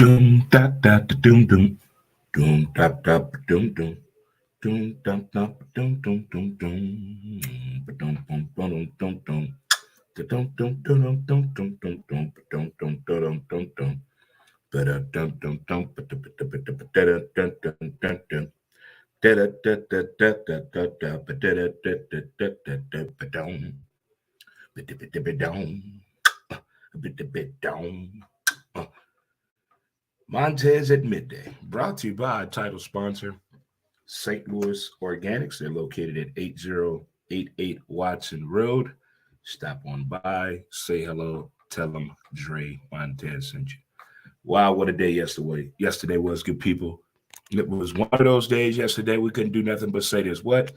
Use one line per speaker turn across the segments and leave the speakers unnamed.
Doom da da da doom doom doom da da doom doom doom da da doom doom doom doom doom doom doom doom doom. Dum dum dum dum dum dum dum dum dum dum dum dum dum. Ba-da dum dum dum ba-da-ba-da-ba-da-dum-dum-dum-dum. Da-da-da-da-da-da-da-da ba-da-da-da-da-da-da-da-ba-dum. Ba-da-ba-da-ba-dum. Ba-da-ba-dum. Uh, Montez at midday, brought to you by our title sponsor, St. Louis Organics. They're located at 8088 Watson Road. Stop on by, say hello, tell them Dre Montez sent you. Wow, what a day yesterday. Yesterday was, good people. It was one of those days yesterday we couldn't do nothing but say this. What?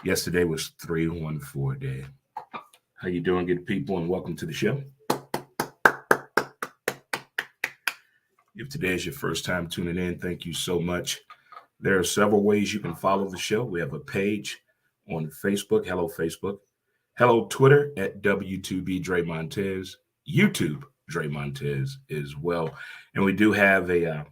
Yesterday was 314 day. How you doing, good people, and welcome to the show. If today is your first time tuning in, thank you so much. There are several ways you can follow the show. We have a page on Facebook. Hello, Facebook. Hello, Twitter at W2B Dre Montez. YouTube, Dre Montez as well. And we do have a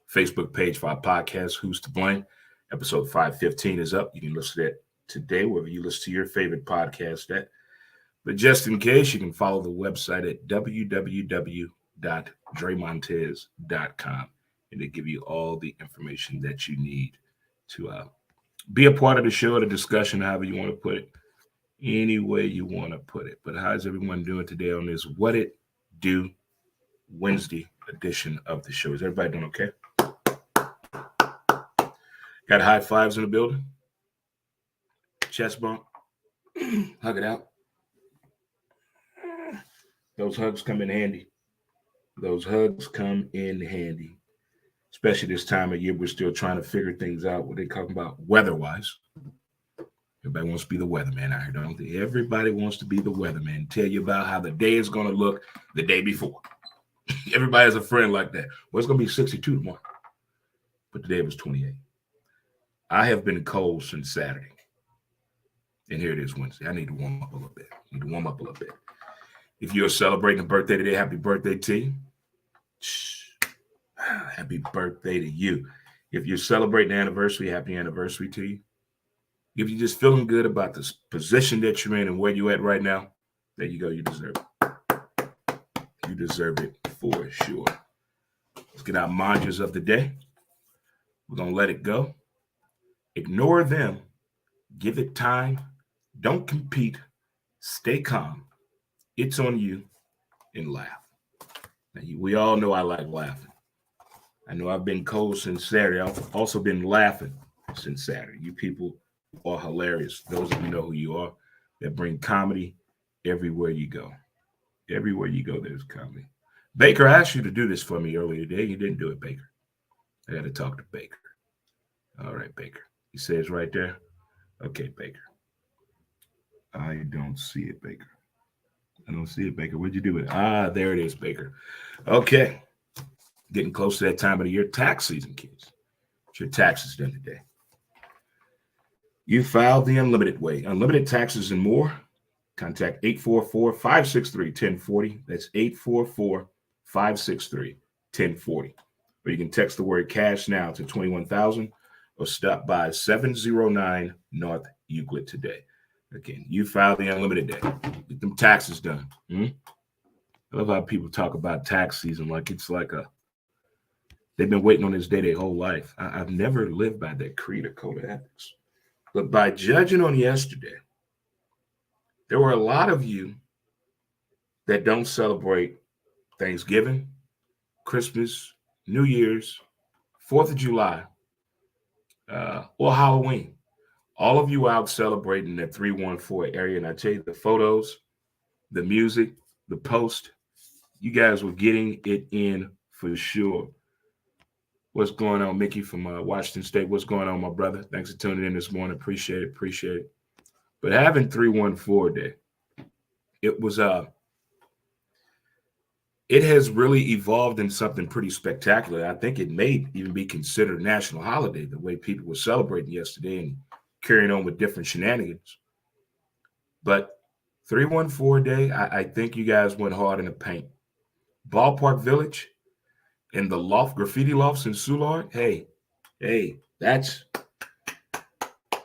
Facebook page for our podcast, Who's to Blame? Episode 515 is up. You can listen to that today, wherever you listen to your favorite podcast at. But just in case, you can follow the website at www.dremontez.com, and they give you all the information that you need to be a part of the show, the discussion, however you want to put it, any way you want to put it. But how's everyone doing today on this What It Do Wednesday edition of the show? Is everybody doing okay? Got high fives in the building? Chest bump? Hug it out. Those hugs come in handy. Those hugs come in handy. Especially this time of year, we're still trying to figure things out. What they talking about weather-wise. Everybody wants to be the weatherman out here, don't they? Everybody wants to be the weatherman. Tell you about how the day is going to look the day before. Everybody has a friend like that. Well, it's going to be 62 tomorrow. But today it was 28. I have been cold since Saturday. And here it is Wednesday. I need to warm up a little bit. If you're celebrating a birthday today, happy birthday to you. Happy birthday to you. If you're celebrating an anniversary, happy anniversary to you. If you're just feeling good about the position that you're in and where you're at right now, there you go. You deserve it. You deserve it for sure. Let's get our mantras of the day. We're going to let it go. Ignore them. Give it time. Don't compete. Stay calm. It's on you, and laugh. Now, we all know I like laughing. I know I've been cold since Saturday. I've also been laughing since Saturday. You people are hilarious. Those of you know who you are that bring comedy everywhere you go. Everywhere you go, there's comedy. Baker, I asked you to do this for me earlier today. You didn't do it, Baker. I got to talk to Baker. All right, Baker. He says right there. Okay, Baker. I don't see it, Baker. I don't see it, Baker. Where'd you do it? Ah, there it is, Baker. Okay. Getting close to that time of the year. Tax season, kids. It's your taxes done today. You filed the unlimited way. Unlimited taxes and more. Contact 844-563-1040. That's 844-563-1040. Or you can text the word cash now to 21,000 or stop by 709 North Euclid today. Again, you filed the unlimited day. Get them taxes done. I love how people talk about tax season like it's like they've been waiting on this day their whole life. I've never lived by that creed or code of ethics. But by judging on yesterday, there were a lot of you that don't celebrate Thanksgiving, Christmas, New Year's, 4th of July, or Halloween. All of you out celebrating that 314 area. And I tell you, the photos, the music, the post, you guys were getting it in for sure. What's going on, Mickey from Washington State? What's going on, my brother? Thanks for tuning in this morning. Appreciate it. But having 314 day, it was it has really evolved in something pretty spectacular. I think it may even be considered a national holiday, the way people were celebrating yesterday and carrying on with different shenanigans. But 314 day, I think you guys went hard in the paint. Ballpark Village, in the graffiti lofts in Soulard. Hey, that's,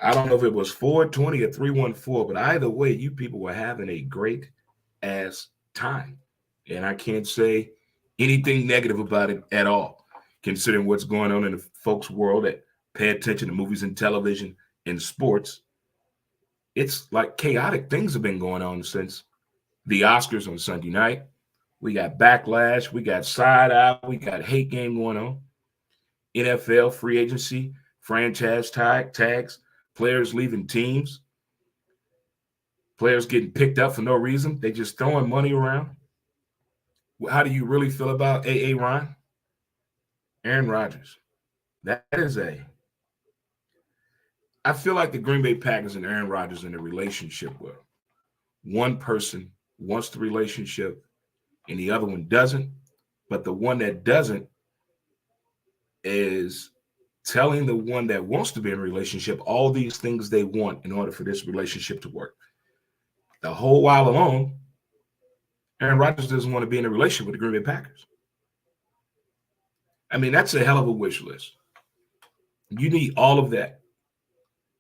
I don't know if it was 420 or 314, but either way, you people were having a great ass time. And I can't say anything negative about it at all, considering what's going on in the folks' world that pay attention to movies and television and sports. It's like chaotic things have been going on since the Oscars on Sunday night. We got backlash, we got side eye, we got hate game going on. NFL free agency, franchise tags, players leaving teams, players getting picked up for no reason. They just throwing money around. How do you really feel about A.A. Ron? Aaron Rodgers. That is I feel like the Green Bay Packers and Aaron Rodgers in a relationship where one person wants the relationship and the other one doesn't, but the one that doesn't is telling the one that wants to be in a relationship all these things they want in order for this relationship to work. The whole while alone, Aaron Rodgers doesn't want to be in a relationship with the Green Bay Packers. I mean, that's a hell of a wish list. You need all of that.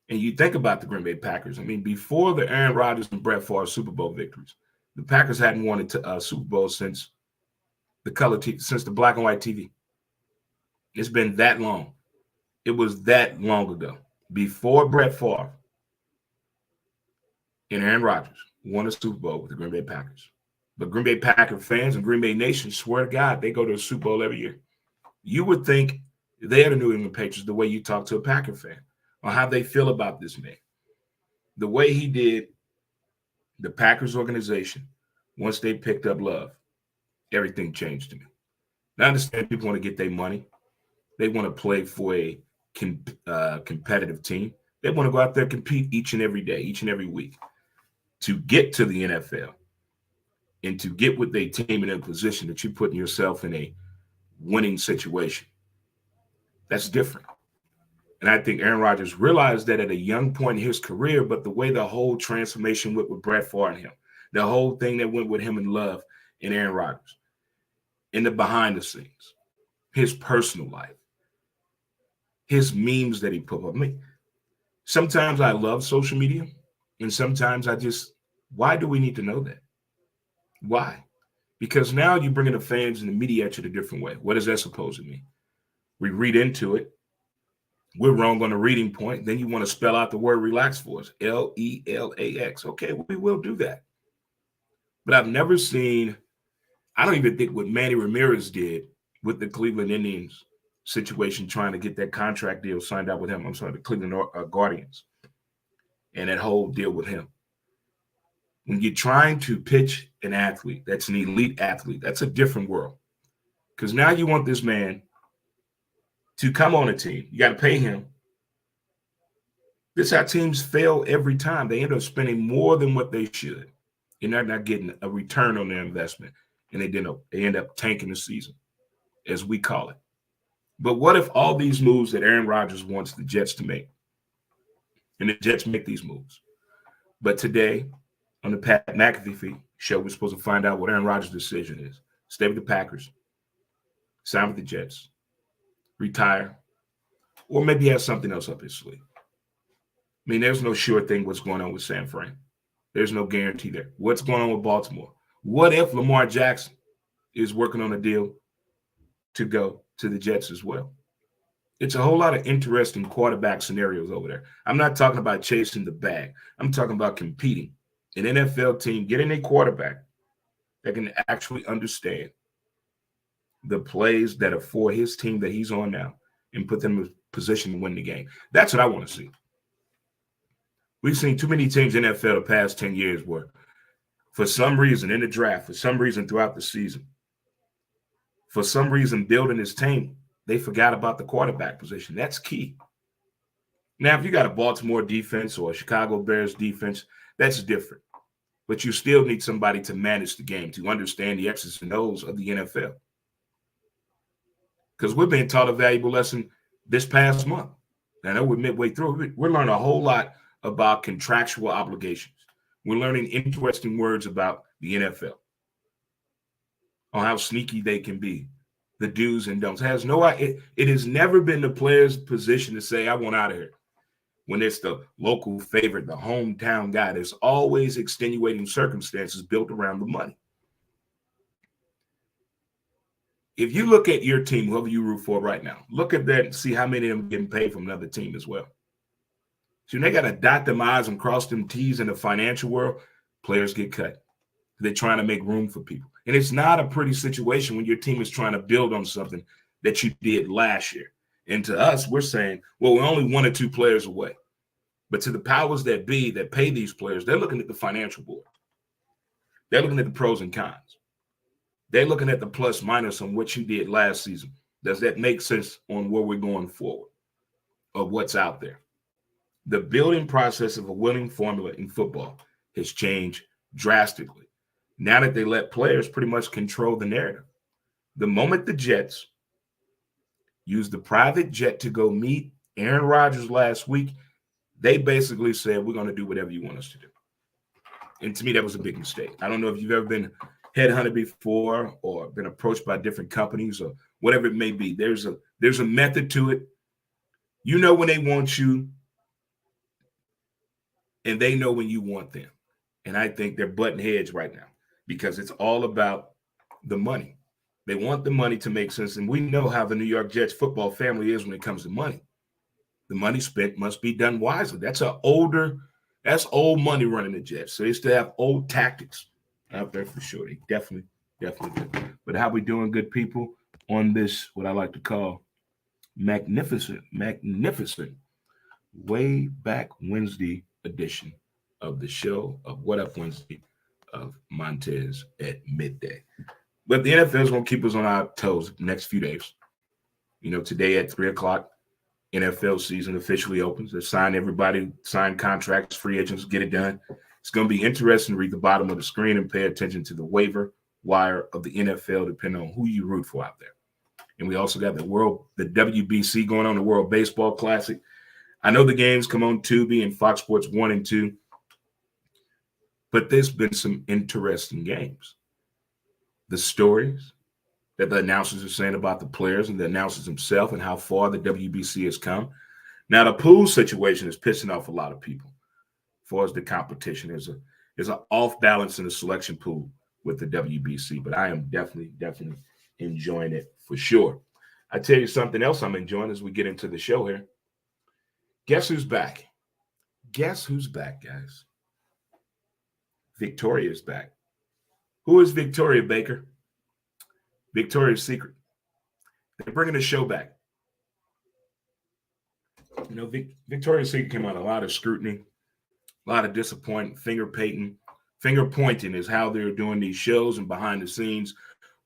And you think about the Green Bay Packers. I mean, before the Aaron Rodgers and Brett Favre Super Bowl victories, the Packers hadn't won a Super Bowl since since the black and white TV. It's been that long. It was that long ago. Before Brett Favre and Aaron Rodgers won a Super Bowl with the Green Bay Packers. But Green Bay Packer fans and Green Bay Nation swear to God they go to a Super Bowl every year. You would think they're the New England Patriots the way you talk to a Packer fan on how they feel about this man. The way he did the Packers organization once they picked up Love, everything changed to me. Now I understand people want to get their money. They want to play for a competitive team. They want to go out there and compete each and every day, each and every week to get to the NFL and to get with their team in a position that you're putting yourself in a winning situation. That's different. And I think Aaron Rodgers realized that at a young point in his career, but the way the whole transformation went with Brett Favre and him, the whole thing that went with him and Love and Aaron Rodgers, in the behind the scenes, his personal life, his memes that he put up. I mean, sometimes I love social media, and sometimes why do we need to know that? Why? Because now you're bringing the fans and the media at you a different way. What is that supposed to mean? We read into it. We're wrong on the reading point. Then you want to spell out the word relax for us. L-E-L-A-X. Okay, we will do that. But I've never seen, I don't even think what Manny Ramirez did with the Cleveland Indians situation, trying to get that contract deal signed out with him. I'm sorry, the Cleveland Guardians. And that whole deal with him. When you're trying to pitch an athlete, that's an elite athlete, that's a different world. Because now you want this man to come on a team. You got to pay him. This is how teams fail every time. They end up spending more than what they should. And they're not getting a return on their investment. And they end up tanking the season, as we call it. But what if all these moves that Aaron Rodgers wants the Jets to make, and the Jets make these moves? But today, on the Pat McAfee show, we're supposed to find out what Aaron Rodgers' decision is. Stay with the Packers, sign with the Jets, retire, or maybe have something else up his sleeve. I mean, there's no sure thing what's going on with San Fran. There's no guarantee there. What's going on with Baltimore? What if Lamar Jackson is working on a deal to go to the Jets as well? It's a whole lot of interesting quarterback scenarios over there. I'm not talking about chasing the bag. I'm talking about competing. An NFL team getting a quarterback that can actually understand the plays that are for his team that he's on now and put them in a position to win the game. That's what I want to see. We've seen too many teams in the NFL the past 10 years where, for some reason in the draft, for some reason throughout the season, for some reason building this team, they forgot about the quarterback position. That's key. Now, if you got a Baltimore defense or a Chicago Bears defense, that's different. But you still need somebody to manage the game, to understand the X's and O's of the NFL. Because we're being taught a valuable lesson this past month. I know we're midway through. We're learning a whole lot about contractual obligations. We're learning interesting words about the NFL, on how sneaky they can be, the do's and don'ts. It has never been the player's position to say, I want out of here. When it's the local favorite, the hometown guy, there's always extenuating circumstances built around the money. If you look at your team, whoever you root for right now, look at that and see how many of them getting paid from another team as well. So they got to dot them I's and cross them T's in the financial world. Players get cut. They're trying to make room for people. And it's not a pretty situation when your team is trying to build on something that you did last year. And to us, we're saying, well, we're only 1 or 2 players away. But to the powers that be that pay these players, they're looking at the financial board. They're looking at the pros and cons. They're looking at the plus minus on what you did last season. Does that make sense on where we're going forward or what's out there? The building process of a winning formula in football has changed drastically. Now that they let players pretty much control the narrative. The moment the Jets used the private jet to go meet Aaron Rodgers last week, they basically said, we're going to do whatever you want us to do. And to me, that was a big mistake. I don't know if you've ever been headhunted before or been approached by different companies or whatever it may be. There's a method to it. You know when they want you, and they know when you want them. And I think they're butting heads right now because it's all about the money. They want the money to make sense. And we know how the New York Jets football family is when it comes to money. The money spent must be done wisely. That's old money running the Jets. So they still have old tactics out there for sure. They definitely do. But how we doing, good people, on this, what I like to call magnificent way back Wednesday edition of the show of What Up Wednesday of Montez at midday. But the NFL is going to keep us on our toes the next few days. You know, today at 3 o'clock, NFL season officially opens. They sign everybody, sign contracts, free agents, get it done. It's going to be interesting to read the bottom of the screen and pay attention to the waiver wire of the NFL, depending on who you root for out there. And we also got the WBC going on, the World Baseball Classic. I know the games come on Tubi and Fox Sports 1 and 2, but there's been some interesting games. The stories that the announcers are saying about the players and the announcers themselves and how far the WBC has come. Now, the pool situation is pissing off a lot of people as far as the competition. There's an off balance in the selection pool with the WBC, but I am definitely enjoying it for sure. I tell you something else I'm enjoying as we get into the show here. Guess who's back? Guess who's back, guys? Victoria's back. Who is Victoria Baker? Victoria's Secret. They're bringing the show back. You know, Victoria's Secret came out a lot of scrutiny, a lot of disappointment, finger pointing is how they're doing these shows and behind the scenes.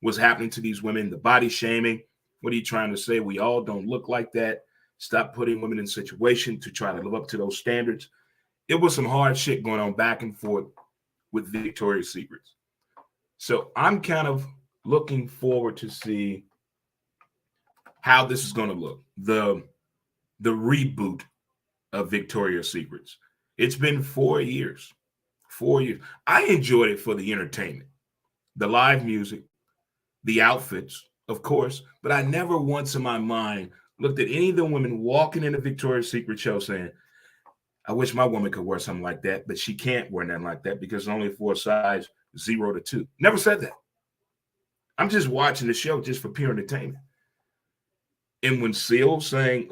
What's happening to these women, the body shaming. What are you trying to say? We all don't look like that. Stop putting women in situation to try to live up to those standards. It was some hard shit going on back and forth with Victoria's Secrets. So I'm kind of looking forward to see how this is going to look. The reboot of Victoria's Secrets. It's been 4 years. 4 years. I enjoyed it for the entertainment, the live music, the outfits, of course, but I never once in my mind looked at any of the women walking in the Victoria's Secret show saying, I wish my woman could wear something like that, but she can't wear nothing like that because it's only for a size 0 to 2. Never said that. I'm just watching the show just for pure entertainment. And when Seal sang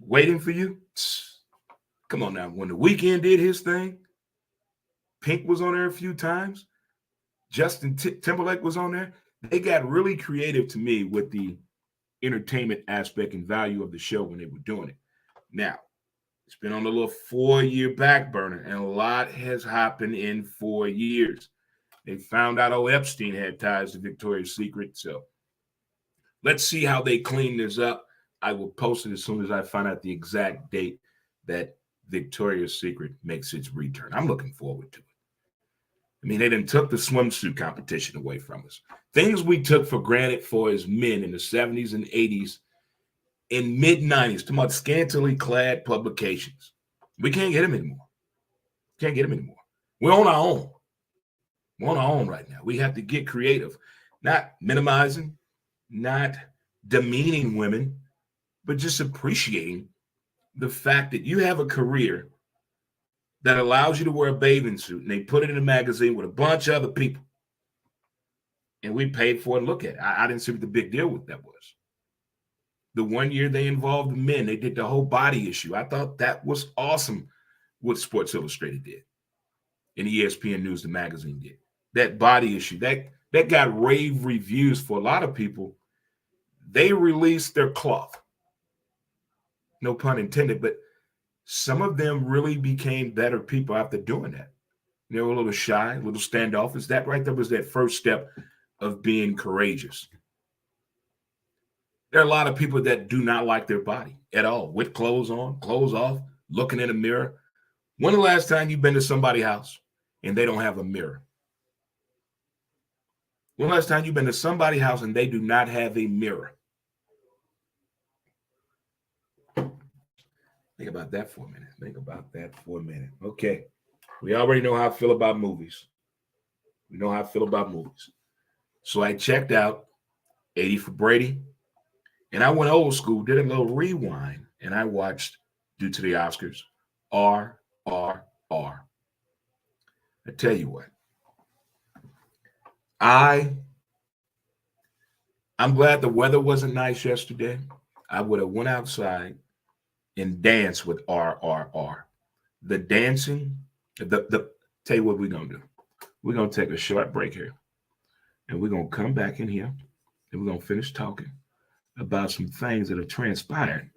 Waiting for You, come on now. When The Weeknd did his thing, Pink was on there a few times. Justin Timberlake was on there. They got really creative to me with the entertainment aspect and value of the show when they were doing it. Now, it's been on a little 4-year back burner, and a lot has happened in 4 years. They found out Epstein had ties to Victoria's Secret, so let's see how they clean this up. I will post it as soon as I find out the exact date that Victoria's Secret makes its return. I'm looking forward to it. I mean, they done took the swimsuit competition away from us. Things we took for granted for as men in the 70s and 80s and mid-90s, talking about scantily clad publications. We can't get them anymore. We're on our own. We're on our own right now. We have to get creative, not minimizing, not demeaning women, but just appreciating the fact that you have a career that allows you to wear a bathing suit, and they put it in a magazine with a bunch of other people, and we paid for it. Look at it. I didn't see what the big deal with that was. The 1 year they involved men, they did the whole body issue. I thought that was awesome what Sports Illustrated did and ESPN News, the magazine, did. That body issue, that got rave reviews for a lot of people. They released their cloth. No pun intended, but some of them really became better people after doing that. They were a little shy, a little standoffish. That right there was that first step of being courageous. There are a lot of people that do not like their body at all, with clothes on, clothes off, looking in a mirror. When the last time you've been to somebody's house and they don't have a mirror? When the last time you've been to somebody's house and they do not have a mirror? Think about that for a minute. Think about that for a minute. Okay. We already know how I feel about movies. We know how I feel about movies. So I checked out 80 for Brady, and I went old school, did a little rewind, and I watched, due to the Oscars, RRR. I tell you what, I'm glad the weather wasn't nice yesterday. I would have went outside and danced with RRR. The dancing, tell you what we're going to do. We're going to take a short break here, and we're going to come back in here, and we're going to finish talking about some things that have transpired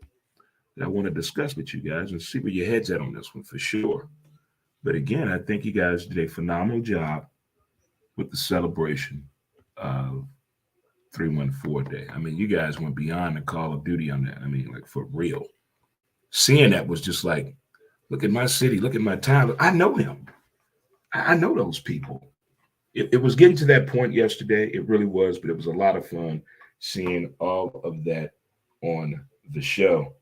that I want to discuss with you guys and see where your head's at on this one for sure. But again, I think you guys did a phenomenal job with the celebration of 314 Day. I mean, you guys went beyond the Call of Duty on that. I mean, like for real. Seeing that was just like, look at my city, look at my town. I know him. I know those people. It was getting to that point yesterday. It really was, but it was a lot of fun seeing all of that on the show.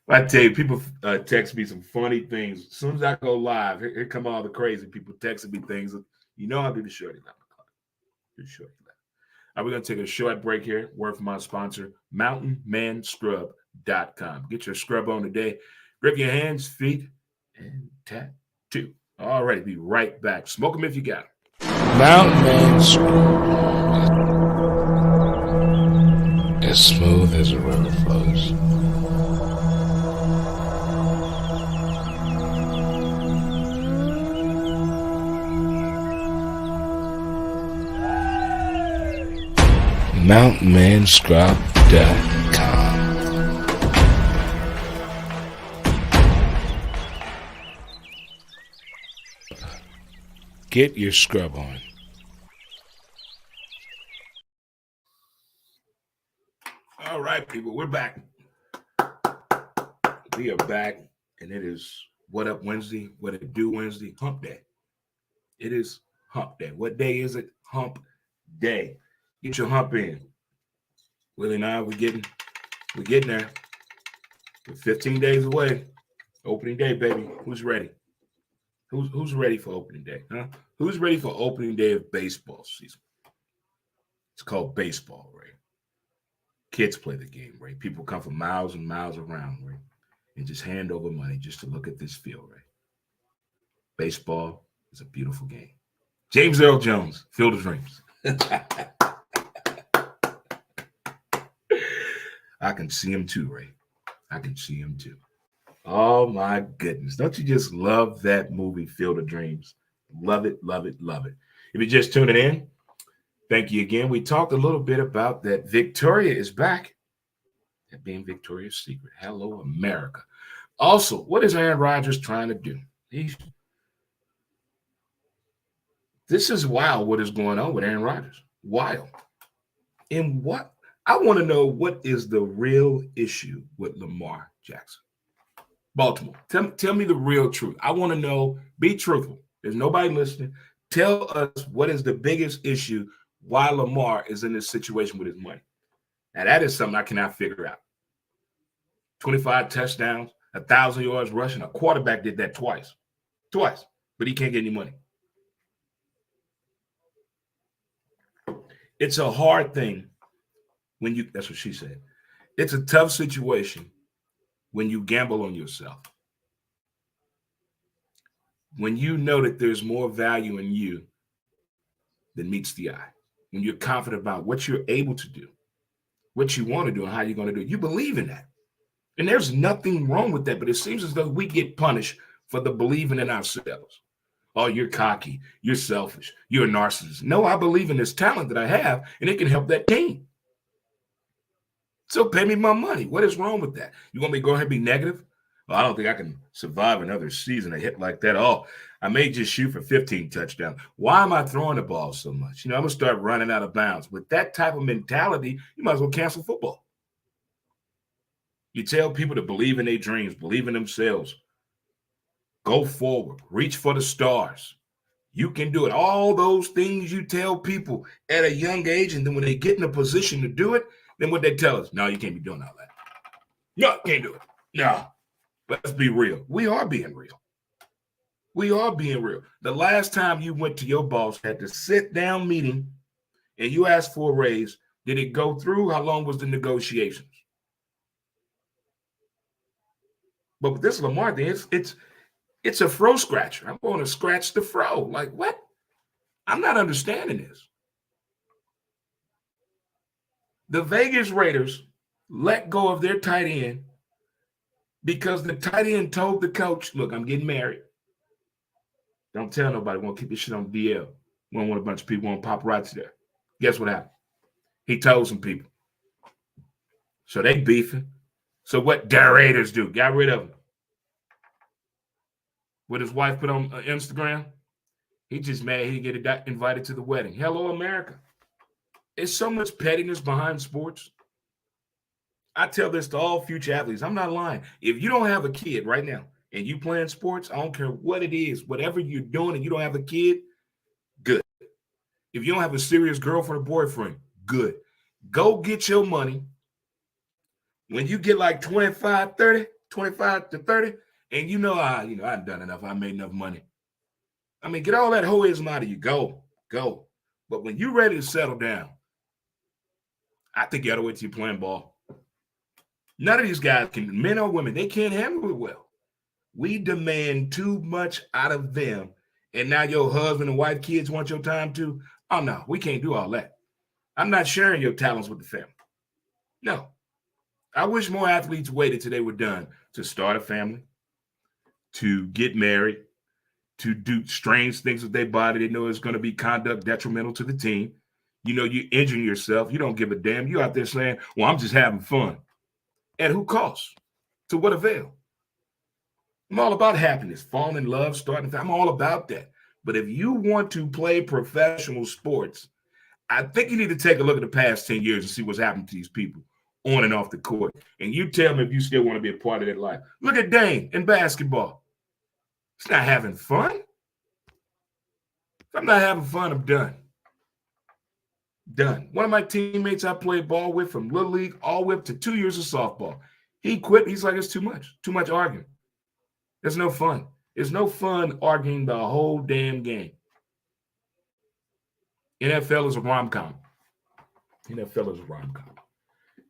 I tell you, people text me some funny things. As soon as I go live, here come all the crazy people texting me things. You know I'll do the shorty 11 o'clock. Do the shorty 11. All right, we're going to take a short break here. Word from my sponsor, mountainmanscrub.com. Get your scrub on today. Grip your hands, feet, and tattoo. All right, be right back. Smoke them if you got them.
Mountain Man Scrub. As smooth as a river flows. mountainmanscrub.com. Get your scrub on.
All right, people, we're back. We are back, and it is What Up Wednesday, What It Do Wednesday, Hump Day. It is Hump Day. What day is it? Hump Day. Get your hump in. Willie and I, we're getting there. We're 15 days away. Opening day, baby. Who's ready? Who's ready for opening day? Huh? Who's ready for opening day of baseball season? It's called baseball, right? Kids play the game, right? People come from miles and miles around, right? And just hand over money just to look at this field, right? Baseball is a beautiful game. James Earl Jones, Field of Dreams. I can see him too, Ray. I can see him too. Oh my goodness. Don't you just love that movie, Field of Dreams? Love it, love it, love it. If you're just tuning in, thank you again. We talked a little bit about that Victoria is back. That being Victoria's Secret. Hello, America. Also, what is Aaron Rodgers trying to do? This is wild what is going on with Aaron Rodgers. Wild. And what? I want to know what is the real issue with Lamar Jackson. Baltimore, tell me the real truth. I want to know, be truthful. There's nobody listening. Tell us what is the biggest issue why Lamar is in this situation with his money. Now, that is something I cannot figure out. 25 touchdowns, 1,000 yards rushing. A quarterback did that twice, but he can't get any money. It's a hard thing when you, that's what she said. It's a tough situation when you gamble on yourself. When you know that there's more value in you than meets the eye. When you're confident about what you're able to do, what you want to do, and how you're going to do it. You believe in that. And there's nothing wrong with that, but it seems as though we get punished for the believing in ourselves. Oh, you're cocky. You're selfish. You're a narcissist. No, I believe in this talent that I have, and it can help that team. So pay me my money. What is wrong with that? You want me to go ahead and be negative? Well, I don't think I can survive another season, a hit like that. Oh, I may just shoot for 15 touchdowns. Why am I throwing the ball so much? I'm going to start running out of bounds. With that type of mentality, you might as well cancel football. You tell people to believe in their dreams, believe in themselves. Go forward. Reach for the stars. You can do it. All those things you tell people at a young age, and then when they get in a position to do it, then what they tell us, no, you can't be doing all that. No, can't do it. No. Let's be real. We are being real. We are being real. The last time you went to your boss, had to sit down meeting, and you asked for a raise, did it go through? How long was the negotiations? But with this Lamar thing, it's a fro scratcher. I'm going to scratch the fro. Like, what? I'm not understanding this. The Vegas Raiders let go of their tight end because the tight end told the coach, look, I'm getting married. Don't tell nobody. We want to keep this shit on DL. We don't want a bunch of people on paparazzi there. Guess what happened? He told some people. So they beefing. So what the Raiders do? Got rid of him. What his wife put on Instagram? He just mad he didn't get invited to the wedding. Hello, America. There's so much pettiness behind sports. I tell this to all future athletes. I'm not lying. If you don't have a kid right now and you playing sports, I don't care what it is, whatever you're doing and you don't have a kid, good. If you don't have a serious girlfriend or boyfriend, good. Go get your money. When you get like 25 to 30, and I've done enough. I made enough money. I mean, get all that hoism out of you. Go. But when you're ready to settle down, I think you got to wait till you're playing ball. None of these guys can, men or women, they can't handle it well. We demand too much out of them. And now your husband and wife, kids want your time too. Oh, no, we can't do all that. I'm not sharing your talents with the family. No. I wish more athletes waited till they were done to start a family, to get married, to do strange things with their body. They know it's going to be conduct detrimental to the team. You're injuring yourself. You don't give a damn. You out there saying, well, I'm just having fun. At who cost? To what avail? I'm all about happiness, falling in love, starting. I'm all about that. But if you want to play professional sports, I think you need to take a look at the past 10 years and see what's happened to these people on and off the court. And you tell me if you still want to be a part of that life. Look at Dame in basketball. He's not having fun. If I'm not having fun, I'm done. Done. One of my teammates I played ball with from Little League all the way up to 2 years of softball. He quit. He's like, it's too much arguing. There's no fun. There's no fun arguing the whole damn game. NFL is a RomCom. NFL is a RomCom.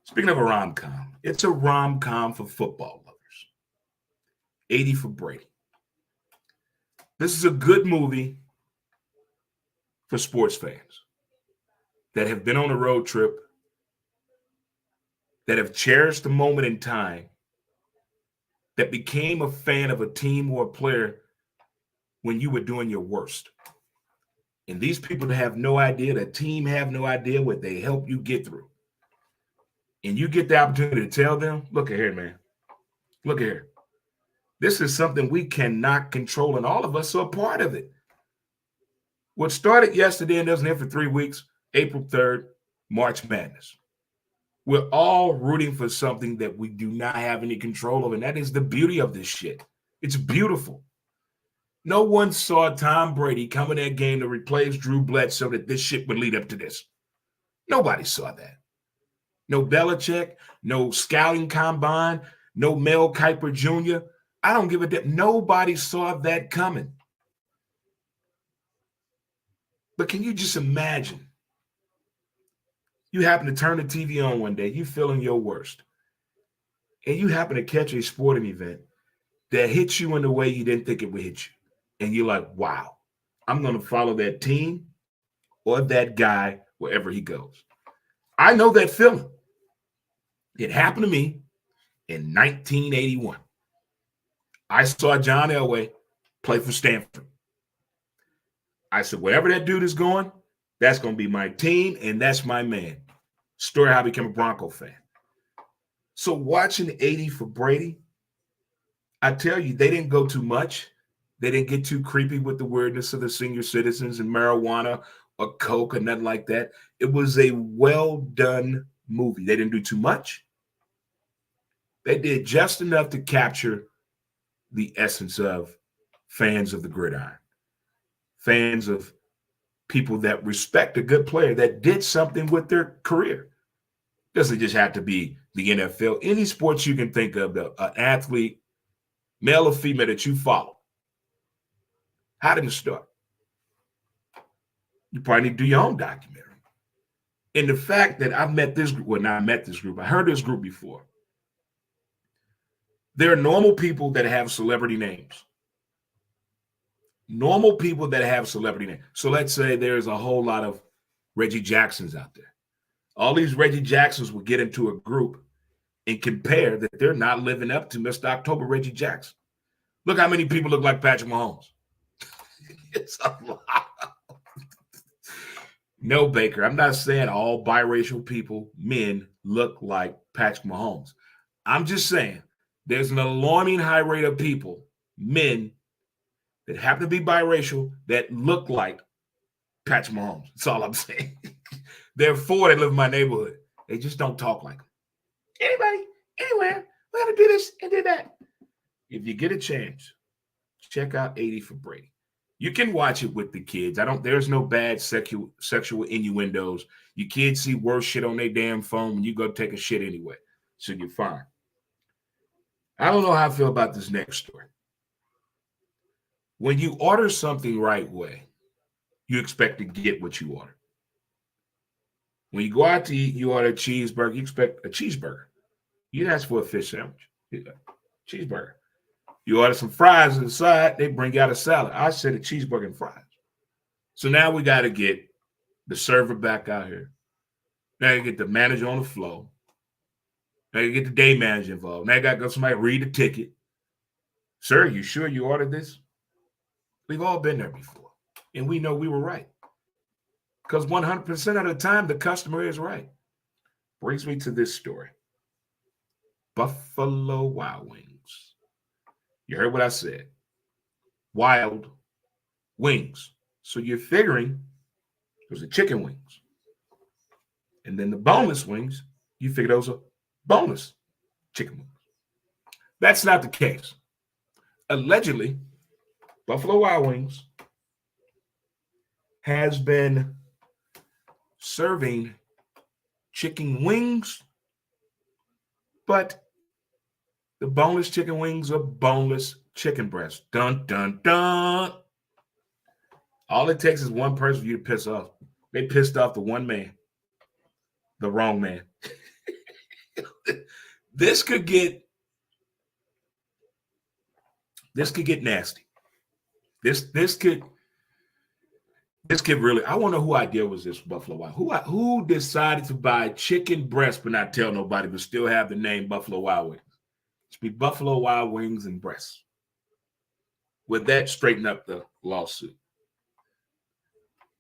Speaking of a RomCom, it's a RomCom for football lovers. 80 for Brady. This is a good movie for sports fans that have been on a road trip, that have cherished the moment in time, that became a fan of a team or a player when you were doing your worst. And these people have no idea, the team have no idea what they help you get through. And you get the opportunity to tell them, look at here, man. Look at here. This is something we cannot control, and all of us are a part of it. What started yesterday and doesn't end for 3 weeks, April 3rd, March Madness. We're all rooting for something that we do not have any control of, and that is the beauty of this shit. It's beautiful. No one saw Tom Brady come in that game to replace Drew Bledsoe that this shit would lead up to this. Nobody saw that. No Belichick, no scouting combine, no Mel Kiper Jr. I don't give a damn. Nobody saw that coming. But can you just imagine You happen to turn the TV on one day, you feeling your worst, and you happen to catch a sporting event that hits you in a way you didn't think it would hit you. And you're like, wow, I'm going to follow that team or that guy wherever he goes. I know that feeling. It happened to me in 1981. I saw John Elway play for Stanford. I said, wherever that dude is going, that's going to be my team, and that's my man. Story how I became a Bronco fan. So watching 80 for Brady, I tell you, they didn't go too much. They didn't get too creepy with the weirdness of the senior citizens and marijuana or coke or nothing like that. It was a well-done movie. They didn't do too much. They did just enough to capture the essence of fans of the gridiron, fans of people that respect a good player that did something with their career. Doesn't just have to be the NFL. Any sports you can think of, an athlete, male or female, that you follow. How did it start? You probably need to do your own documentary. And the fact that I've met this group, well, not met this group, I heard this group before. There are normal people that have celebrity names. Normal people that have celebrity names. So let's say there's a whole lot of Reggie Jacksons out there. All these Reggie Jacksons will get into a group and compare that they're not living up to Mr. October Reggie Jackson. Look how many people look like Patrick Mahomes. It's a lot. No, Baker, I'm not saying all biracial people, men, look like Patrick Mahomes. I'm just saying there's an alarming high rate of people, men, that happen to be biracial that look like Patrick Mahomes. That's all I'm saying. There are 4 that live in my neighborhood. They just don't talk like him. Anybody, anywhere, we got to do this and do that. If you get a chance, check out 80 for Brady. You can watch it with the kids. There's no bad sexual innuendos. Your kids see worse shit on their damn phone when you go take a shit anyway. So you're fine. I don't know how I feel about this next story. When you order something right way, you expect to get what you order. When you go out to eat, you order a cheeseburger, you expect a cheeseburger. You didn't ask for a fish sandwich. Cheeseburger. You order some fries on the side, they bring out a salad. I said a cheeseburger and fries. So now we got to get the server back out here. Now you get the manager on the floor. Now you get the day manager involved. Now you got to go somebody read the ticket. Sir, you sure you ordered this? We've all been there before. And we know we were right. Because 100% of the time, the customer is right. Brings me to this story. Buffalo Wild Wings. You heard what I said. Wild wings. So you're figuring those are chicken wings. And then the boneless wings, you figure those are boneless chicken wings. That's not the case. Allegedly, Buffalo Wild Wings has been serving chicken wings, but the boneless chicken wings are boneless chicken breasts. Dun, dun, dun. All it takes is one person for you to piss off. They pissed off the one man, the wrong man. This could get nasty. This could really. I want to know who idea was this Buffalo Wild. Who decided to buy chicken breast but not tell nobody, but still have the name Buffalo Wild Wings? It should be Buffalo Wild Wings and breasts. Would that straighten up the lawsuit?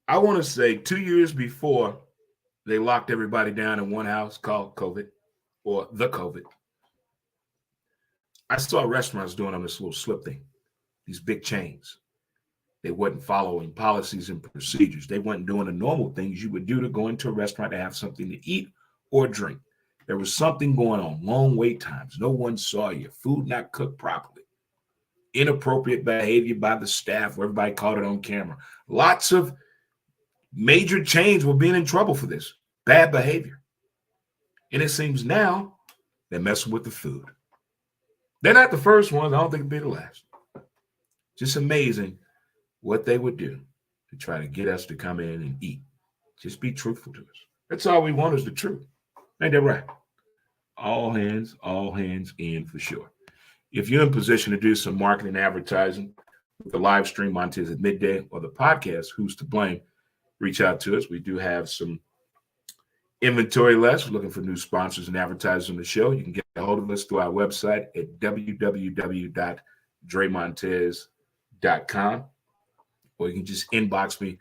I want to say 2 years before they locked everybody down in one house called COVID or the COVID, I saw restaurants doing on this little slip thing, these big chains. They wasn't following policies and procedures. They weren't doing the normal things you would do to go into a restaurant to have something to eat or drink. There was something going on, long wait times. No one saw you, food not cooked properly, inappropriate behavior by the staff where everybody caught it on camera. Lots of major chains were being in trouble for this, bad behavior. And it seems now they're messing with the food. They're not the first ones. I don't think they'll be the last. Just amazing what they would do to try to get us to come in and eat. Just be truthful to us. That's all we want is the truth. Ain't that right? All hands in for sure. If you're in position to do some marketing and advertising with the live stream Montez at midday or the podcast, Who's to Blame, reach out to us. We do have some inventory left. We're looking for new sponsors and advertisers on the show. You can get a hold of us through our website at www.dremontez.com, or you can just inbox me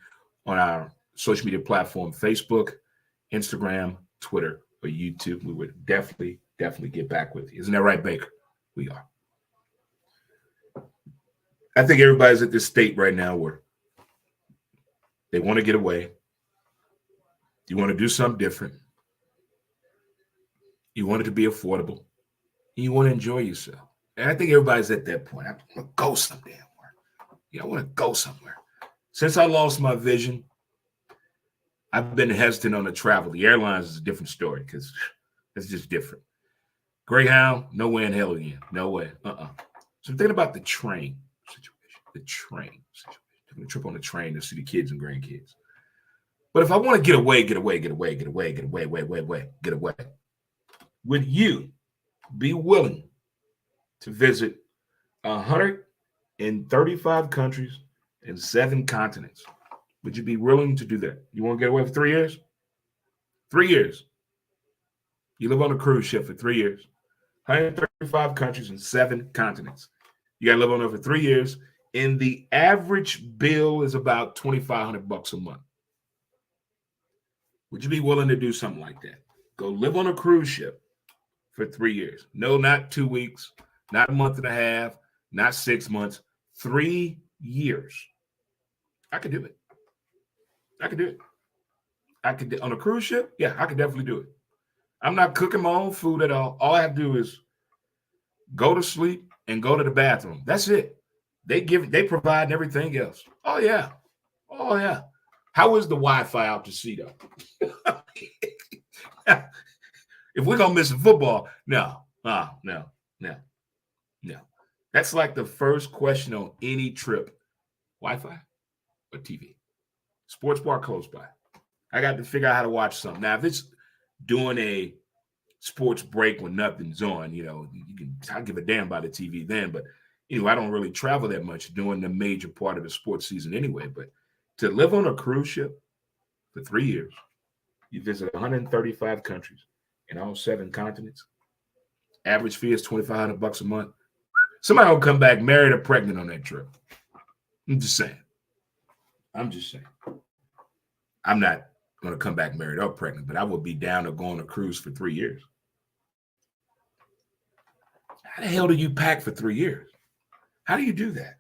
on our social media platform, Facebook, Instagram, Twitter, or YouTube. We would definitely get back with you. Isn't that right, Baker? We are. I think everybody's at this state right now where they want to get away. You want to do something different. You want it to be affordable. And you want to enjoy yourself. And I think everybody's at that point. I want to go some damn where. Yeah, I want to go somewhere. Since I lost my vision, I've been hesitant on the travel. The airlines is a different story because it's just different. Greyhound, no way in hell again. No way. So I'm thinking about the train situation. Taking a trip on the train to see the kids and grandkids. But if I want to get away, would you be willing to visit 135 countries and 7 continents? Would you be willing to do that? You want to get away for 3 years? 3 years. You live on a cruise ship for 3 years. 135 countries and 7 continents. You got to live on there for 3 years. And the average bill is about $2,500 a month. Would you be willing to do something like that? Go live on a cruise ship for 3 years. No, not 2 weeks, not a month and a half, not 6 months, 3 years. I could do it. I could on a cruise ship. Yeah, I could definitely do it. I'm not cooking my own food at all. All I have to do is go to sleep and go to the bathroom. That's it. They provide everything else. Oh yeah. How is the Wi-Fi out to sea though? If we're gonna miss a football, no. That's like the first question on any trip: Wi-Fi or TV? Sports bar close by. I got to figure out how to watch something. Now, if it's doing a sports break when nothing's on, I'll give a damn about the TV then. But I don't really travel that much during the major part of the sports season anyway. But to live on a cruise ship for 3 years, you visit 135 countries in all 7 continents. Average fee is $2,500 a month. Somebody will come back married or pregnant on that trip. I'm just saying. I'm not going to come back married or pregnant, but I would be down to go on a cruise for 3 years. How the hell do you pack for 3 years? How do you do that?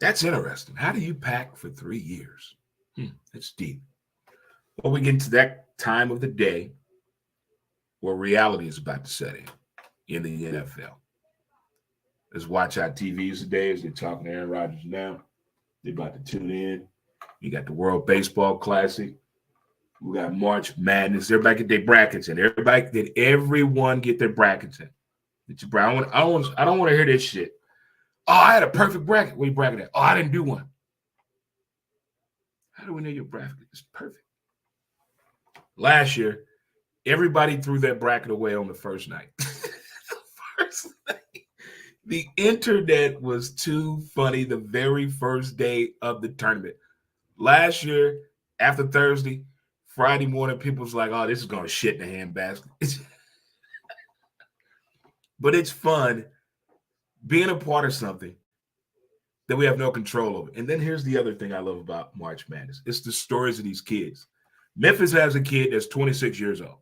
That's interesting. How do you pack for 3 years? That's deep. Well, we get into that time of the day where reality is about to set in the NFL. Let's watch our TVs today as they're talking to Aaron Rodgers now. They're about to tune in. You got the World Baseball Classic. We got March Madness. Everybody get their brackets in. Everyone get their brackets in. I don't want to hear this shit. Oh, I had a perfect bracket. Where you bracket at? Oh, I didn't do one. How do we know your bracket is perfect? Last year, everybody threw their bracket away on the first night. The internet was too funny the very first day of the tournament. Last year, after Thursday, Friday morning, people was like, oh, this is going to shit in the handbasket. But it's fun being a part of something that we have no control over. And then here's the other thing I love about March Madness. It's the stories of these kids. Memphis has a kid that's 26 years old.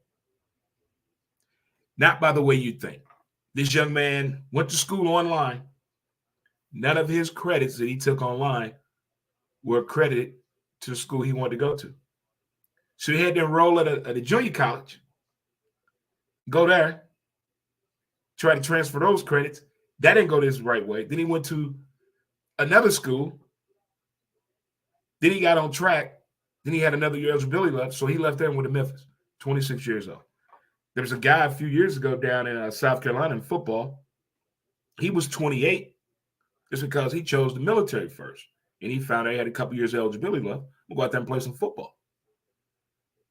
Not by the way you think. This young man went to school online. None of his credits that he took online were credited to the school he wanted to go to. So he had to enroll at a junior college, go there, try to transfer those credits. That didn't go this right way. Then he went to another school. Then he got on track. Then he had another year eligibility left, so he left there and went to Memphis, 26 years old. There was a guy a few years ago down in South Carolina in football. He was 28 just because he chose the military first. And he found out he had a couple years eligibility left. We'll go out there and play some football.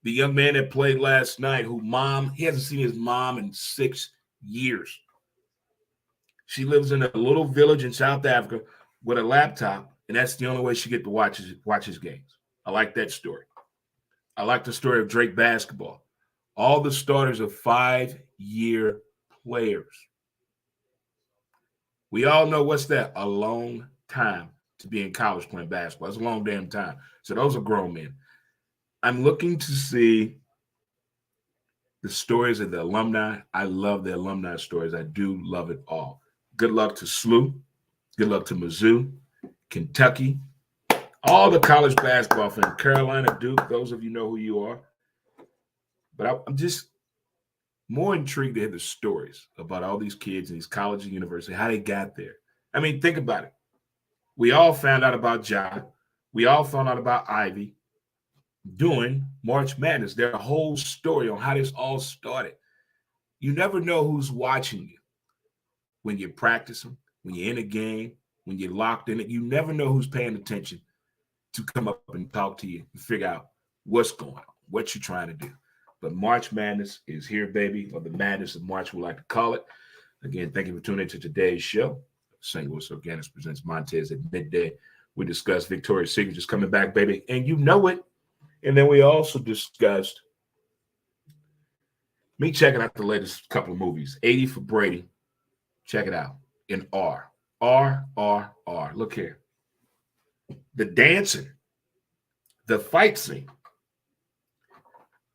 The young man that played last night, he hasn't seen his mom in 6 years. She lives in a little village in South Africa with a laptop, and that's the only way she get to watch his games. I like that story. I like the story of Drake basketball. All the starters are 5-year players. We all know what's that? A long time to be in college playing basketball. It's a long damn time. So those are grown men. I'm looking to see the stories of the alumni. I love the alumni stories. I do love it all. Good luck to SLU. Good luck to Mizzou, Kentucky, all the college basketball fans, Carolina, Duke, those of you know who you are. But I'm just more intrigued to hear the stories about all these kids in these colleges and universities, how they got there. I mean, think about it. We all found out about Ja. We all found out about Ivy doing March Madness. Their whole story on how this all started. You never know who's watching you when you're practicing, when you're in a game, when you're locked in it. You never know who's paying attention to come up and talk to you and figure out what's going on, what you're trying to do. But March Madness is here, baby, or the Madness of March, we like to call it. Again, thank you for tuning into today's show. St. Louis Organics presents Montez at midday. We discussed Victoria's Secret is coming back, baby, and you know it. And then we also discussed me checking out the latest couple of movies. 80 for Brady. Check it out. In R. R. Look here. The dancing, the fight scene.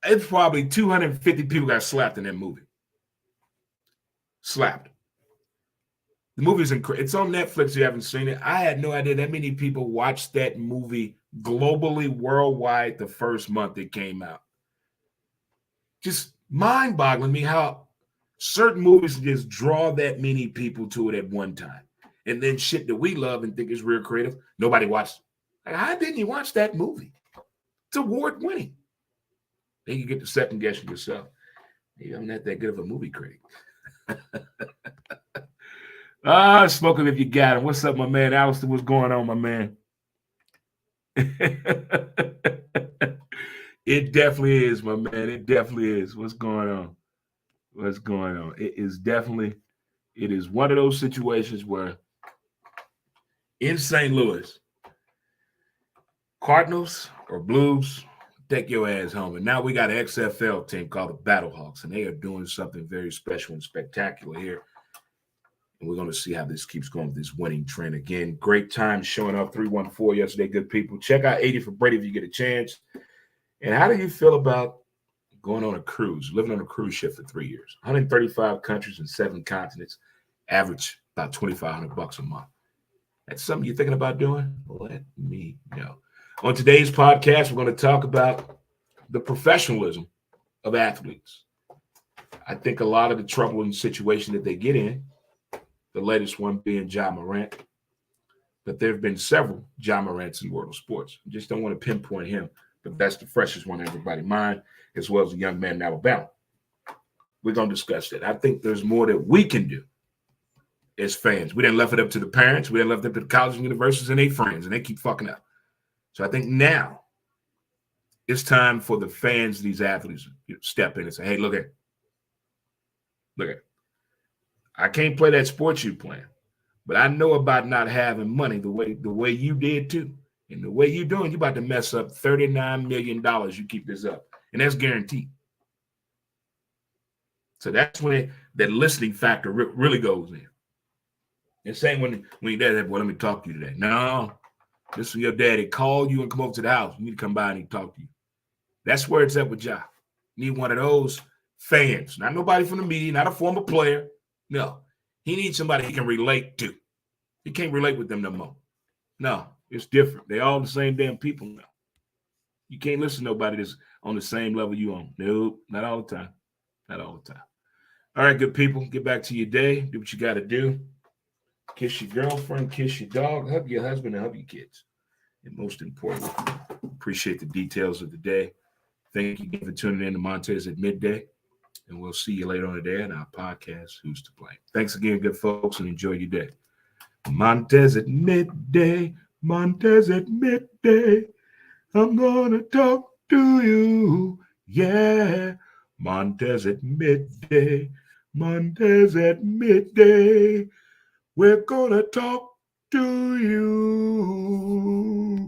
It's probably 250 people got slapped in that movie. Slapped. The movie's incredible. It's on Netflix. You haven't seen it. I had no idea that many people watched that movie globally, worldwide, the first month it came out. Just mind-boggling me how certain movies just draw that many people to it at one time. And then shit that we love and think is real creative, nobody watched. Like, how didn't you watch that movie? It's award-winning. Then you get to second-guess yourself. Maybe I'm not that good of a movie critic. Smoking if you got him. What's up, my man? Alistair, what's going on, my man? It definitely is, my man. It definitely is. What's going on? What's going on? It is one of those situations where in St. Louis, Cardinals or Blues, take your ass home. And now we got an XFL team called the Battlehawks, and they are doing something very special and spectacular here. And we're going to see how this keeps going with this winning trend. Again, great time showing up 314 yesterday, good people. Check out 80 for Brady if you get a chance. And how do you feel about going on a cruise, living on a cruise ship for 3 years? 135 countries and 7 continents, average about $2,500 a month. That's something you're thinking about doing? Let me know. On today's podcast, we're going to talk about the professionalism of athletes. I think a lot of the trouble and situation that they get in, the latest one being Ja Morant, but there have been several Ja Morants in the world of sports. I just don't want to pinpoint him, but that's the freshest one in everybody's mind, as well as a young man in Alabama. We're going to discuss that. I think there's more that we can do as fans. We didn't left it up to the parents. We didn't left it up to the colleges and universities and their friends, and they keep fucking up. So I think now it's time for the fans, these athletes, step in and say, hey, look at. I can't play that sport you playing, but I know about not having money the way you did too. And the way you're doing, you're about to mess up $39 million. You keep this up. And that's guaranteed. So that's when that listening factor really goes in. And same when your dad said, well, let me talk to you today. No, this is your daddy called you and come over to the house. You need to come by and talk to you. That's where it's at with Ja. You need one of those fans, not nobody from the media, not a former player. No, he needs somebody he can relate to. He can't relate with them no more. No, it's different. They all the same damn people now. You can't listen to nobody that's on the same level you on. Nope, not all the time. Not all the time. All right, good people, get back to your day. Do what you got to do. Kiss your girlfriend, kiss your dog, hug your husband, and hug your kids. And most importantly, appreciate the details of the day. Thank you again for tuning in to Montez at midday. And we'll see you later on today on our podcast, Who's to Blame. Thanks again, good folks, and enjoy your day. Montez at midday, Montez at midday. I'm going to talk to you. Yeah, Montez at midday. Montez at midday. We're gonna talk to you.